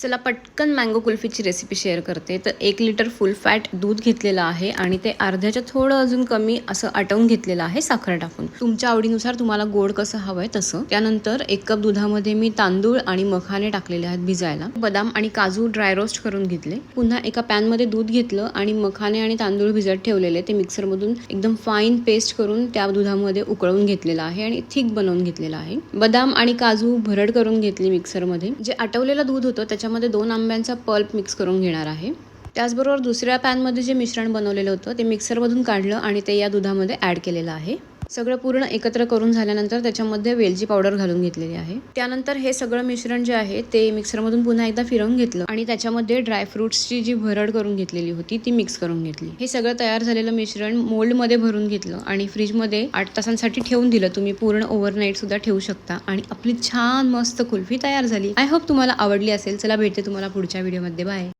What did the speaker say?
चला पटकन mango कुल्फीची recipe share करते. तर 1 लिटर फुल फॅट दूध घेतलेलं आहे आणि ते अर्ध्याच्या थोडं अजून कमी असं आटवून घेतलेलं आहे साखर टाकून. तुमच्या आवडीनुसार तुम्हाला गोड कसं हवंय तसं. त्यानंतर 1 कप दुधामध्ये मी तांदूळ आणि मखाने टाकलेले आहेत भिजायला. बदाम आणि काजू ड्राय रोस्ट करून घेतले. पुन्हा एका पॅन मध्ये दूध घेतलं आणि मखाने आणि तांदूळ भिजत ठेवलेले ते मिक्सर मधून एकदम फाईन पेस्ट करून त्या दुधामध्ये उकळून घेतलेलं आहे आणि थिक बनवून घेतलेलं आहे. बदाम आणि काजू भरड करून घेतली मिक्सर मध्ये. जे आटवलेलं दूध होतं त्याच्यामध्ये 2 आंब्यांचा पल्प मिक्स करून घेणार आहे. त्याचबरोबर दुसऱ्या पॅन मध्ये जे मिश्रण बनवलेलं होतं ते मिक्सर मधून काढलं आणि ते या दुधामध्ये ऍड केलेलं आहे. सगळं पूर्ण एकत्र करून झाल्यानंतर त्याच्यामध्ये वेलची पावडर घालून घेतलेली आहे. त्यानंतर हे सगळं मिश्रण जे आहे ते मिक्सर मधून पुन्हा एकदा फिरवून घेतलं आणि त्याच्यामध्ये ड्रायफ्रुट्सची जी भरड करून घेतलेली होती ती मिक्स करून घेतली. हे सगळं तयार झालेलं मिश्रण मोल्ड मध्ये भरून घेतलं आणि फ्रीज मध्ये 8 तासांसाठी ठेवून दिलं. तुम्ही पूर्ण ओव्हरनाईट सुद्धा ठेवू शकता आणि आपली छान मस्त कुल्फी तयार झाली. आय होप तुम्हाला आवडली असेल. चला भेटते तुम्हाला पुढच्या व्हिडिओमध्ये. बाय.